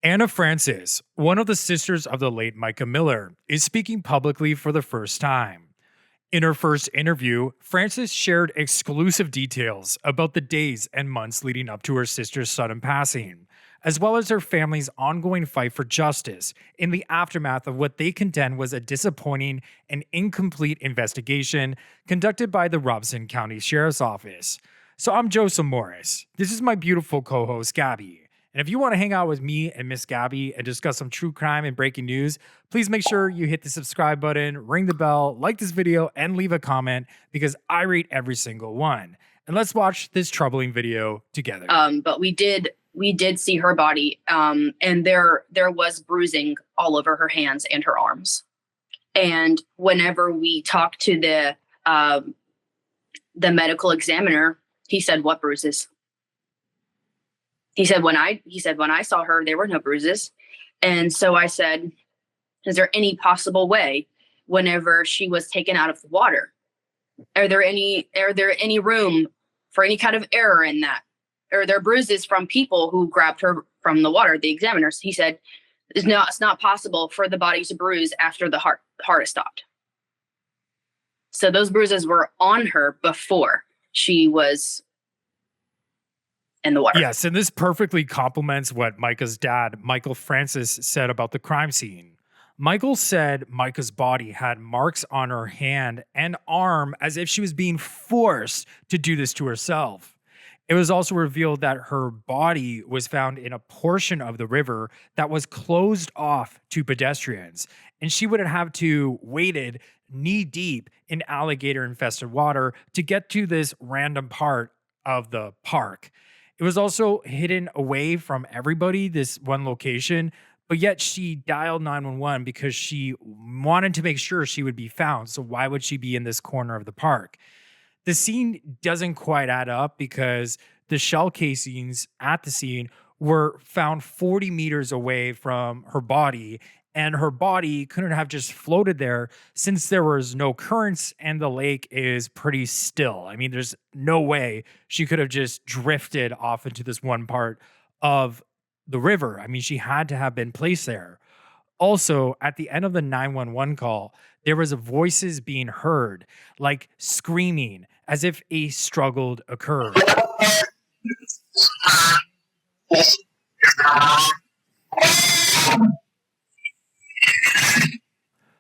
Anna Francis, one of the sisters of the late Mica Miller, is speaking publicly for the first time. In her first interview, Francis shared exclusive details about the days and months leading up to her sister's sudden passing, as well as her family's ongoing fight for justice in the aftermath of what they contend was a disappointing and incomplete investigation conducted by the Robeson County Sheriff's Office. So I'm Joseph Morris. This is my beautiful co-host, Gabby. And if you want to hang out with me and Miss Gabby and discuss some true crime and breaking news, please make sure you hit the subscribe button, ring the bell, like this video, and leave a comment because I read every single one. And let's watch this troubling video together. But we did see her body, and there was bruising all over her hands and her arms. And whenever we talked to the medical examiner, he said, "What bruises?" He said, when I saw her, there were no bruises. And so I said, is there any possible way whenever she was taken out of the water? Are there any room for any kind of error in that? Are there bruises from people who grabbed her from the water, the examiners? He said, it's not possible for the body to bruise after the heart has stopped. So those bruises were on her before she was in the water. Yes, and this perfectly complements what Mica's dad, Michael Francis, said about the crime scene. Michael said Mica's body had marks on her hand and arm as if she was being forced to do this to herself. It was also revealed that her body was found in a portion of the river that was closed off to pedestrians, and she would have to waded knee deep in alligator infested water to get to this random part of the park. It was also hidden away from everybody, this one location, but yet she dialed 911 because she wanted to make sure she would be found. So why would she be in this corner of the park? The scene doesn't quite add up because the shell casings at the scene were found 40 meters away from her body, and her body couldn't have just floated there since there was no currents and the lake is pretty still. I mean, there's no way she could have just drifted off into this one part of the river. I mean, she had to have been placed there. Also, at the end of the 911 call, there was voices being heard, like screaming, as if a struggle occurred.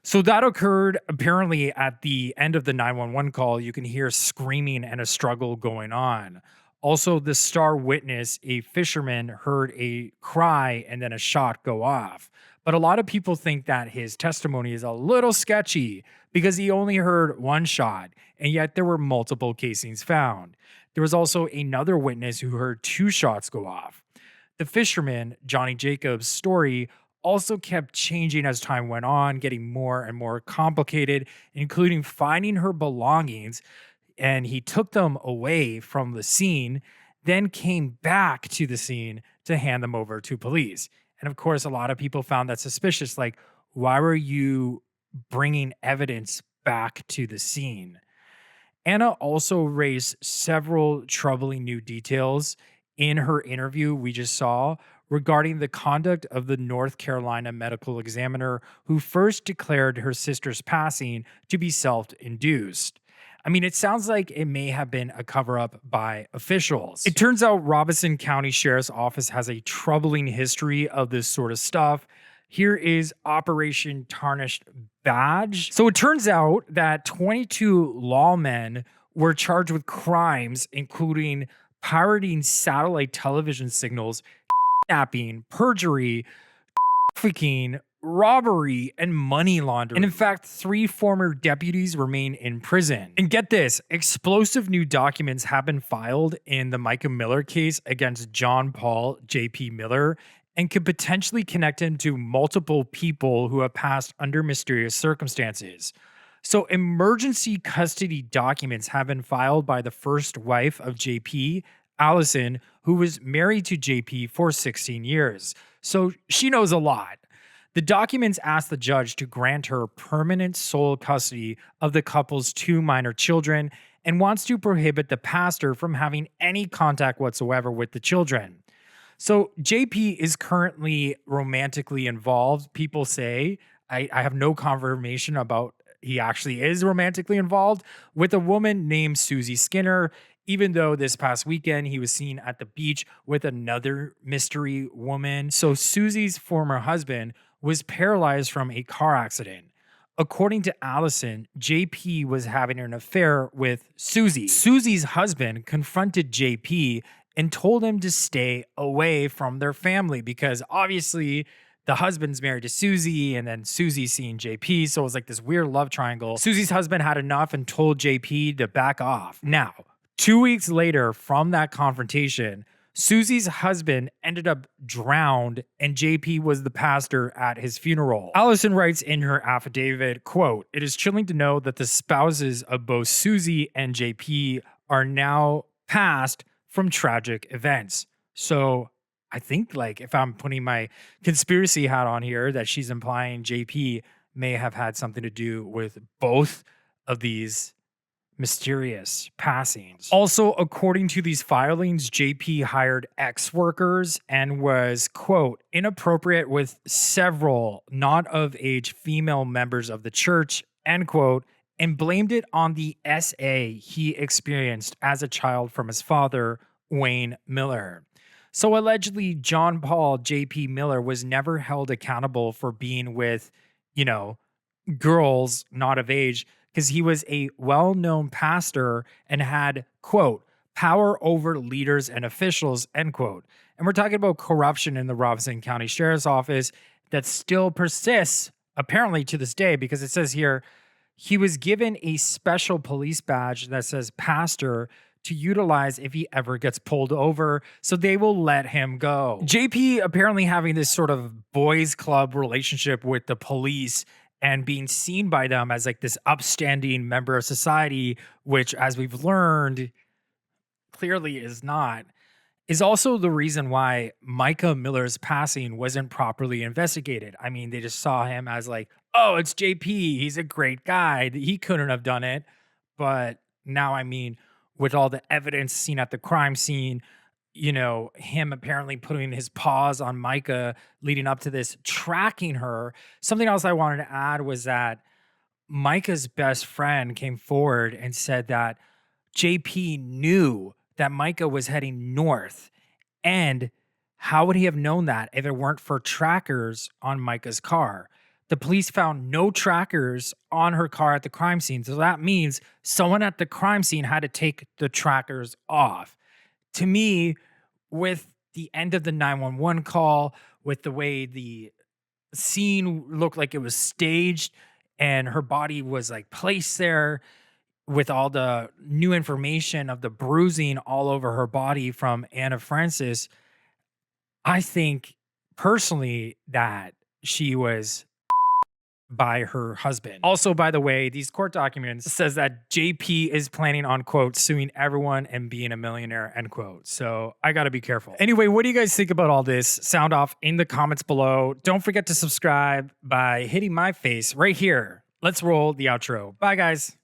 So that occurred apparently at the end of the 911 call. You can hear screaming and a struggle going on. Also, the star witness, a fisherman, heard a cry and then a shot go off. But a lot of people think that his testimony is a little sketchy because he only heard one shot, and yet there were multiple casings found. There was also another witness who heard two shots go off. The fisherman, Johnny Jacobs' story also kept changing as time went on, getting more and more complicated, including finding her belongings, and he took them away from the scene, then came back to the scene to hand them over to police. And of course, a lot of people found that suspicious, like, why were you bringing evidence back to the scene? Anna also raised several troubling new details in her interview we just saw regarding the conduct of the North Carolina medical examiner who first declared her sister's passing to be self-induced. I mean, it sounds like it may have been a cover-up by officials. It turns out Robeson County Sheriff's Office has a troubling history of this sort of stuff. Here is Operation Tarnished Badge. So it turns out that 22 lawmen were charged with crimes, including pirating satellite television signals, kidnapping, perjury, trafficking, robbery, and money laundering. And in fact, 3 former deputies remain in prison. And get this, explosive new documents have been filed in the Mica Miller case against John Paul J.P. Miller and could potentially connect him to multiple people who have passed under mysterious circumstances. So emergency custody documents have been filed by the first wife of JP, Allison, who was married to JP for 16 years. So she knows a lot. The documents ask the judge to grant her permanent sole custody of the couple's 2 minor children and wants to prohibit the pastor from having any contact whatsoever with the children. So JP is currently romantically involved. People say, I have no confirmation about he actually is romantically involved with a woman named Susie Skinner, even though this past weekend he was seen at the beach with another mystery woman. So Susie's former husband was paralyzed from a car accident. According to Allison, JP was having an affair with Susie. Susie's husband confronted JP and told him to stay away from their family because obviously the husband's married to Susie and then Susie's seeing JP. So it was like this weird love triangle. Susie's husband had enough and told JP to back off. Now, 2 weeks later from that confrontation, Susie's husband ended up drowned and JP was the pastor at his funeral. Allison writes in her affidavit, quote, "It is chilling to know that the spouses of both Susie and JP are now passed from tragic events." So I think, like, if I'm putting my conspiracy hat on here, that she's implying JP may have had something to do with both of these mysterious passings. Also, according to these filings, JP hired ex-workers and was, quote, inappropriate with several not of age female members of the church, end quote, and blamed it on the SA he experienced as a child from his father, Wayne Miller. So allegedly, John Paul JP Miller was never held accountable for being with, girls not of age because he was a well-known pastor and had, quote, power over leaders and officials, end quote. And we're talking about corruption in the Robeson County Sheriff's Office that still persists, apparently to this day, because it says here, he was given a special police badge that says pastor to utilize if he ever gets pulled over, so they will let him go. JP apparently having this sort of boys club relationship with the police and being seen by them as like this upstanding member of society, which, as we've learned, clearly is not, is also the reason why Mica Miller's passing wasn't properly investigated. I mean, they just saw him as like, oh, it's JP. He's a great guy. He couldn't have done it. But now, I mean, with all the evidence seen at the crime scene, him apparently putting his paws on Mica leading up to this, tracking her. Something else I wanted to add was that Mica's best friend came forward and said that JP knew that Mica was heading north. And how would he have known that if it weren't for trackers on Mica's car? The police found no trackers on her car at the crime scene. So that means someone at the crime scene had to take the trackers off. To me, with the end of the 911 call, with the way the scene looked like it was staged and her body was like placed there with all the new information of the bruising all over her body from Anna Francis, I think personally that she was by her husband. Also, by the way, these court documents says that JP is planning on, quote, suing everyone and being a millionaire, end quote. So I got to be careful. Anyway, what do you guys think about all this? Sound off in the comments below. Don't forget to subscribe by hitting my face right here. Let's roll the outro. Bye, guys.